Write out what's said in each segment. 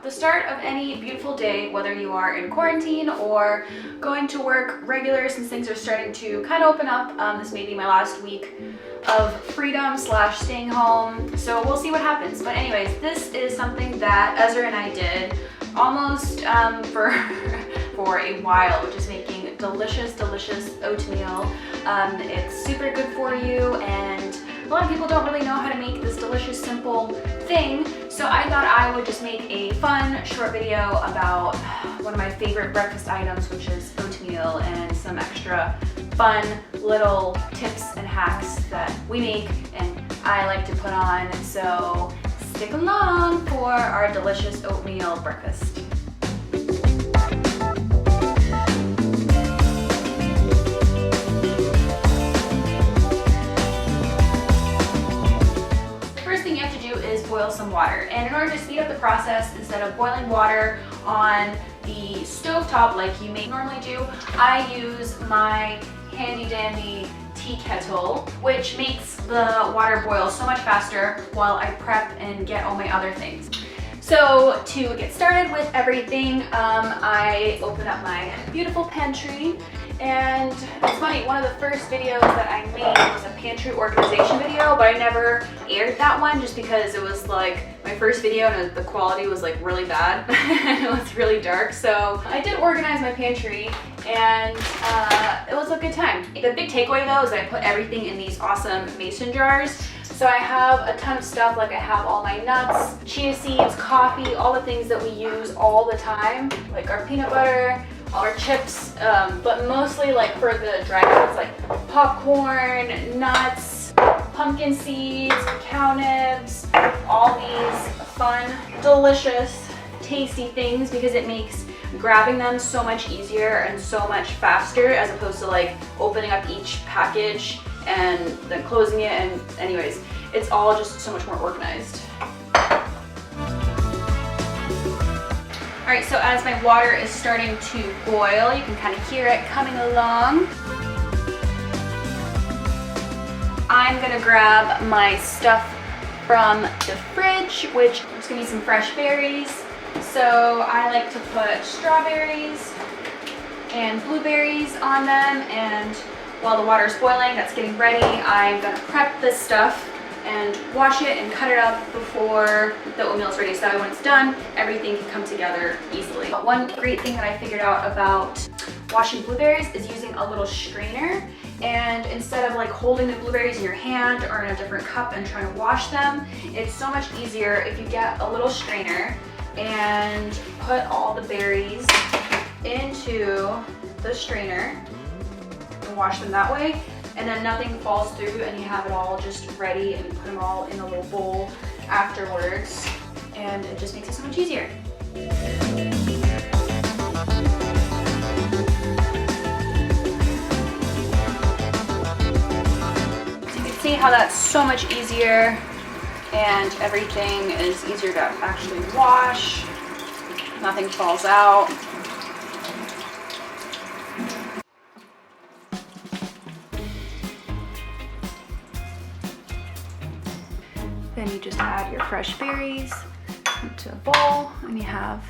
The start of any beautiful day, whether you are in quarantine or going to work regular since things are starting to kind of open up. This may be my last week of freedom / staying home, so we'll see what happens. But anyways, this is something that Ezra and I did almost for a while, which is making delicious oatmeal. It's super good for you, and a lot of people don't really know how to make this delicious, simple thing. So I thought I would just make a fun, short video about one of my favorite breakfast items, which is oatmeal, and some extra fun little tips and hacks that we make and I like to put on. So stick along for our delicious oatmeal breakfast. Boil some water, and in order to speed up the process, instead of boiling water on the stove top like you may normally do, I use my handy dandy tea kettle, which makes the water boil so much faster while I prep and get all my other things. So to get started with everything, I open up my beautiful pantry. And it's funny, one of the first videos that I made was a pantry organization video, but I never aired that one just because it was like my first video and the quality was like really bad. It was really dark. So I did organize my pantry, and it was a good time. The big takeaway though is I put everything in these awesome mason jars. So I have a ton of stuff, like I have all my nuts, chia seeds, coffee, all the things that we use all the time, like our peanut butter, all our chips, but mostly like for the dry goods, like popcorn, nuts, pumpkin seeds, cow nibs, all these fun, delicious, tasty things, because it makes grabbing them so much easier and so much faster as opposed to like opening up each package and then closing it. And anyways, it's all just so much more organized. All right, so as my water is starting to boil, you can kind of hear it coming along. I'm gonna grab my stuff from the fridge, which is gonna be some fresh berries. So I like to put strawberries and blueberries on them, and while the water is boiling, that's getting ready, I'm gonna prep this stuff and wash it and cut it up before the oatmeal is ready, so that when it's done, everything can come together easily. But one great thing that I figured out about washing blueberries is using a little strainer, and instead of like holding the blueberries in your hand or in a different cup and trying to wash them, it's so much easier if you get a little strainer and put all the berries into the strainer and wash them that way. And then nothing falls through, and you have it all just ready, and you put them all in a little bowl afterwards, and it just makes it so much easier. So you can see how that's so much easier, and everything is easier to actually wash. Nothing falls out. Then you just add your fresh berries into a bowl, and you have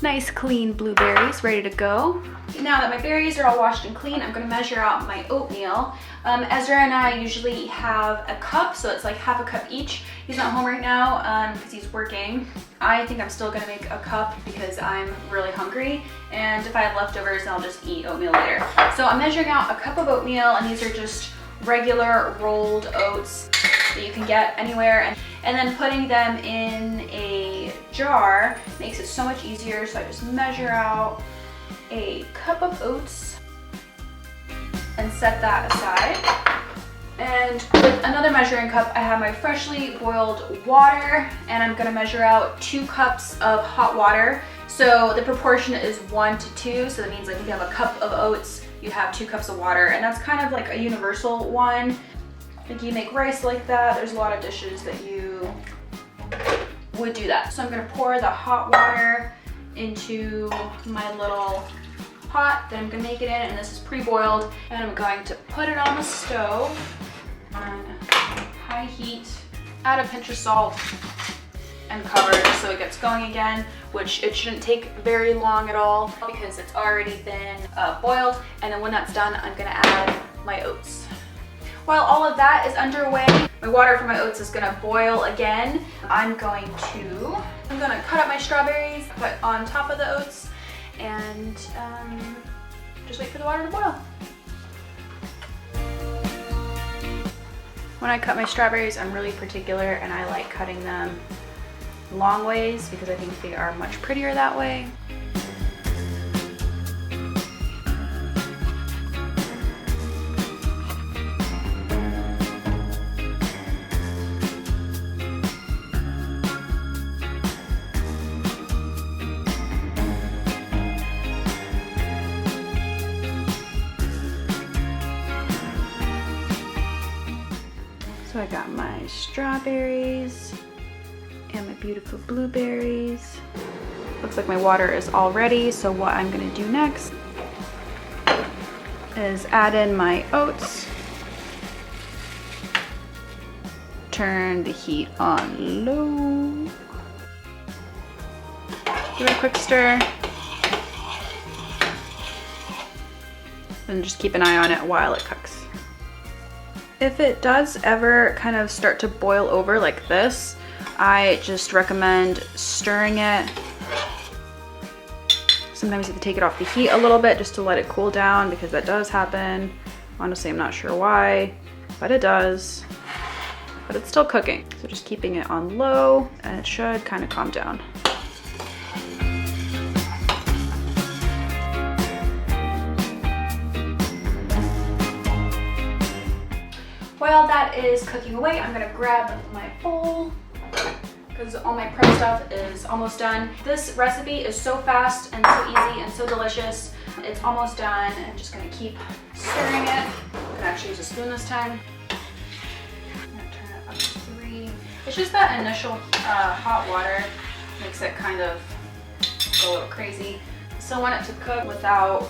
nice clean blueberries ready to go. Now that my berries are all washed and clean, I'm gonna measure out my oatmeal. Ezra and I usually have a cup, so it's like half a cup each. He's not home right now because he's working. I think I'm still gonna make a cup because I'm really hungry, and if I have leftovers, I'll just eat oatmeal later. So I'm measuring out a cup of oatmeal, and these are just regular rolled oats that you can get anywhere, and then putting them in a jar makes it so much easier. So I just measure out a cup of oats and set that aside. And with another measuring cup, I have my freshly boiled water, and I'm gonna measure out 2 cups of hot water. So the proportion is 1 to 2, so that means like if you have a cup of oats, you have 2 cups of water, and that's kind of like a universal one. Like you make rice like that, there's a lot of dishes that you would do that. So I'm gonna pour the hot water into my little pot that I'm gonna make it in, and this is pre-boiled, and I'm going to put it on the stove on high heat. Add a pinch of salt, and cover just so it gets going again, which it shouldn't take very long at all because it's already been boiled. And then when that's done, I'm gonna add my oats. While all of that is underway, my water for my oats is gonna boil again. I'm gonna cut up my strawberries, put on top of the oats, and just wait for the water to boil. When I cut my strawberries, I'm really particular and I like cutting them long ways because I think they are much prettier that way. So I got my strawberries and my beautiful blueberries. Looks like my water is all ready, so what I'm gonna do next is add in my oats. Turn the heat on low. Give it a quick stir. And just keep an eye on it while it cooks. If it does ever kind of start to boil over like this, I just recommend stirring it. Sometimes you have to take it off the heat a little bit just to let it cool down because that does happen. Honestly, I'm not sure why, but it does. But it's still cooking. So just keeping it on low and it should kind of calm down. While that is cooking away, I'm gonna grab my bowl because all my prep stuff is almost done. This recipe is so fast and so easy and so delicious. It's almost done. I'm just gonna keep stirring it. I can actually use a spoon this time. I'm gonna turn it up to 3. It's just that initial hot water makes it kind of go a little crazy. So I want it to cook without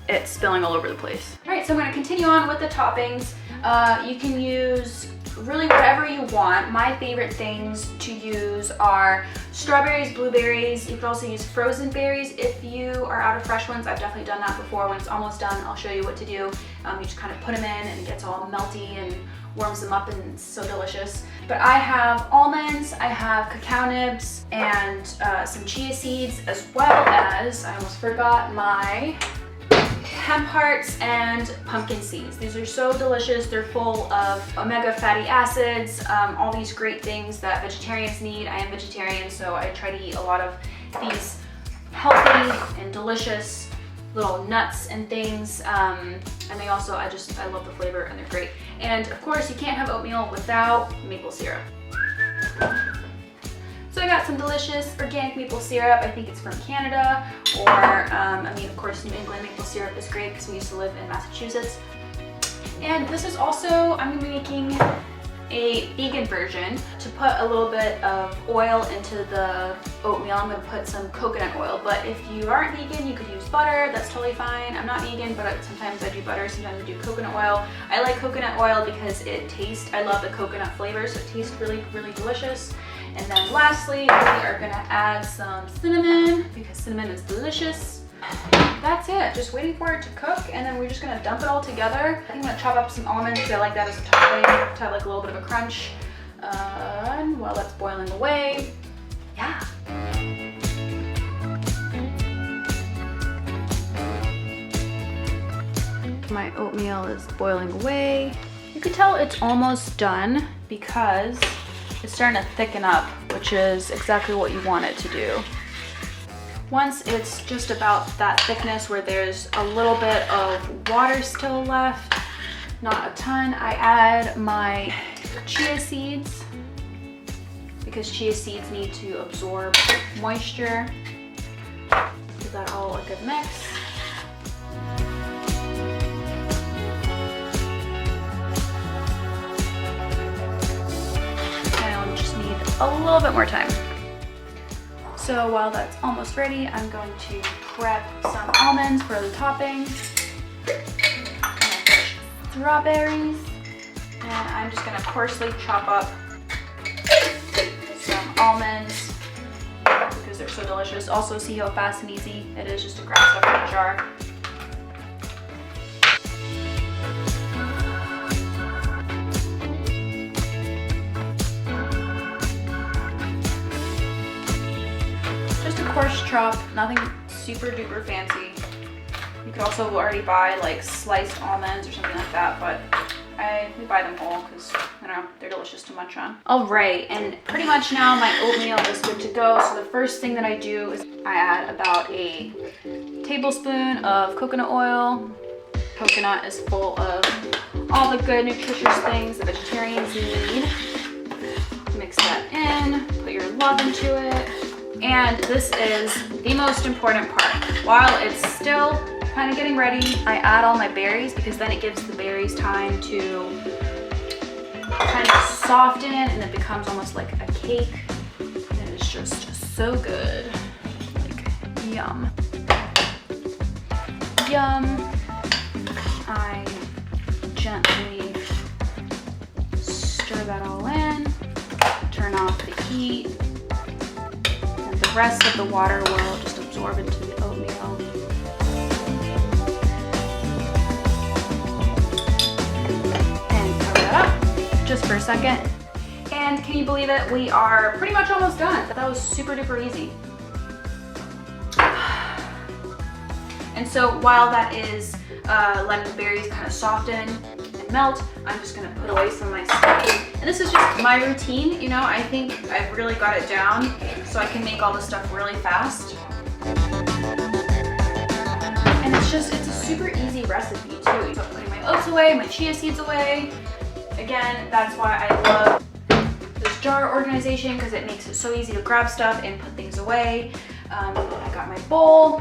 it spilling all over the place. All right, so I'm gonna continue on with the toppings. You can use really whatever you want. My favorite things to use are strawberries, blueberries. You can also use frozen berries if you are out of fresh ones. I've definitely done that before. When it's almost done, I'll show you what to do. You just kind of put them in and it gets all melty and warms them up and it's so delicious. But I have almonds, I have cacao nibs, and some chia seeds, as well as, I almost forgot, my hemp hearts and pumpkin seeds. These are so delicious. They're full of omega fatty acids, all these great things that vegetarians need. I am vegetarian, so I try to eat a lot of these healthy and delicious little nuts and things. And they also, I love the flavor and they're great. And of course, you can't have oatmeal without maple syrup. So I got some delicious organic maple syrup. I think it's from Canada, or I mean, of course, New England maple syrup is great because we used to live in Massachusetts. And this is also, I'm making a vegan version. To put a little bit of oil into the oatmeal, I'm gonna put some coconut oil. But if you aren't vegan, you could use butter. That's totally fine. I'm not vegan, but sometimes I do butter, sometimes I do coconut oil. I like coconut oil because I love the coconut flavor, so it tastes really, really delicious. And then lastly, we are gonna add some cinnamon because cinnamon is delicious. That's it, just waiting for it to cook, and then we're just gonna dump it all together. I think I'm gonna chop up some almonds because I like that as a topping to have like a little bit of a crunch. And while that's boiling away, yeah. My oatmeal is boiling away. You can tell it's almost done because it's starting to thicken up, which is exactly what you want it to do. Once it's just about that thickness where there's a little bit of water still left, not a ton, I add my chia seeds because chia seeds need to absorb moisture. Give that all a good mix. A little bit more time. So while that's almost ready, I'm going to prep some almonds for the topping. Strawberries, and I'm just gonna coarsely chop up some almonds because they're so delicious. Also, see how fast and easy it is just to grab stuff from the jar. Just a coarse chop, nothing super duper fancy. You could also already buy like sliced almonds or something like that, but we buy them whole because, I don't know, they're delicious to munch on. All right, and pretty much now my oatmeal is good to go. So the first thing that I do is I add about a tablespoon of coconut oil. Coconut is full of all the good nutritious things that vegetarians need. Mix that in, put your love into it. And this is the most important part. While it's still kind of getting ready, I add all my berries because then it gives the berries time to kind of soften and it becomes almost like a cake. And it is just so good. Like, yum. Yum. I gently stir that all in, turn off the heat, and the rest of the water will just absorb into the oatmeal. Just for a second. And can you believe it? We are pretty much almost done. That was super duper easy. And so while that is letting the berries kind of soften and melt, I'm just gonna put away some of my stuff. And this is just my routine, you know, I think I've really got it down so I can make all this stuff really fast. And it's a super easy recipe too. So I'm putting my oats away, my chia seeds away. Again, that's why I love this jar organization because it makes it so easy to grab stuff and put things away. I got my bowl.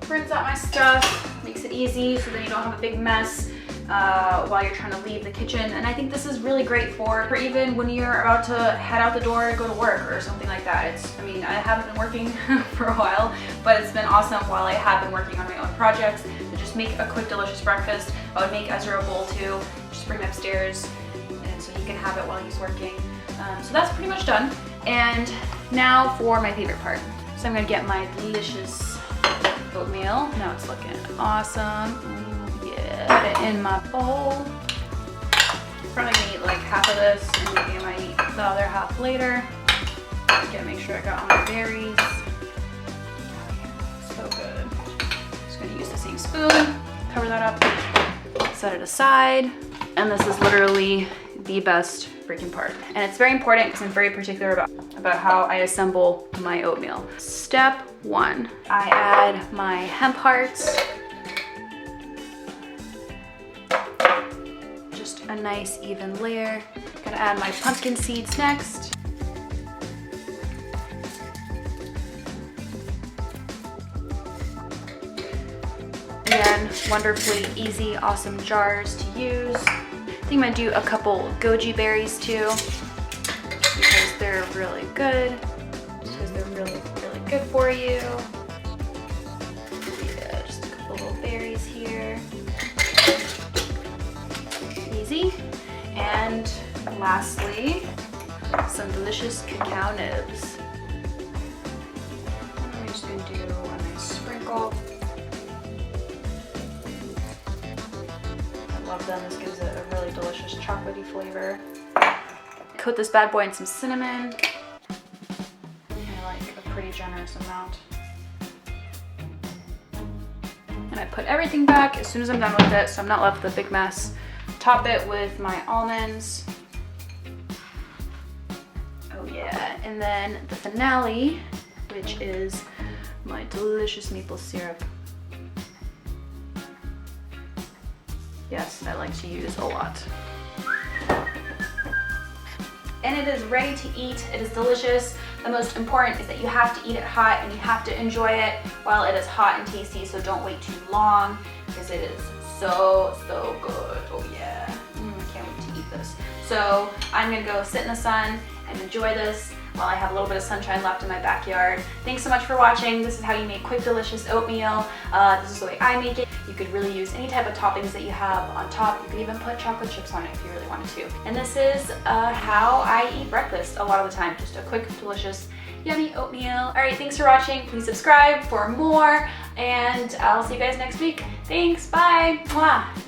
Rinse out my stuff, makes it easy so then you don't have a big mess while you're trying to leave the kitchen. And I think this is really great for even when you're about to head out the door to go to work or something like that. I mean, I haven't been working for a while, but it's been awesome while I have been working on my own projects to just make a quick, delicious breakfast. I would make Ezra a bowl too, just bring it upstairs and so he can have it while he's working. So that's pretty much done. And now for my favorite part. So I'm gonna get my delicious oatmeal. Now it's looking awesome. Ooh, yeah. Put it in my bowl. Probably gonna eat like half of this and maybe I might eat the other half later. Gotta make sure I got all my berries. So good. Just gonna use the same spoon, cover that up, set it aside. And this is literally the best freaking part. And it's very important because I'm very particular about how I assemble my oatmeal. Step 1, I add my hemp hearts. Just a nice even layer. Gonna add my pumpkin seeds next. Again, wonderfully easy, awesome jars to use. I think I'm gonna do a couple goji berries too because they're really good. Because they're really, really good for you. Yeah, just a couple little berries here. Easy. And lastly, some delicious cacao nibs. I'm just gonna do a nice sprinkle. Love them. This gives it a really delicious chocolatey flavor. Coat this bad boy in some cinnamon. I like a pretty generous amount. And I put everything back as soon as I'm done with it so I'm not left with a big mess. Top it with my almonds. Oh yeah. And then the finale, which is my delicious maple syrup. Yes, I like to use a lot. And it is ready to eat. It is delicious. The most important is that you have to eat it hot and you have to enjoy it while it is hot and tasty, so don't wait too long because it is so, so good. Oh yeah, I can't wait to eat this. So I'm gonna go sit in the sun and enjoy this while I have a little bit of sunshine left in my backyard. Thanks so much for watching. This is how you make quick, delicious oatmeal. This is the way I make it. You could really use any type of toppings that you have on top. You could even put chocolate chips on it if you really wanted to. And this is how I eat breakfast a lot of the time. Just a quick, delicious, yummy oatmeal. All right, thanks for watching. Please subscribe for more, and I'll see you guys next week. Thanks, bye. Mwah.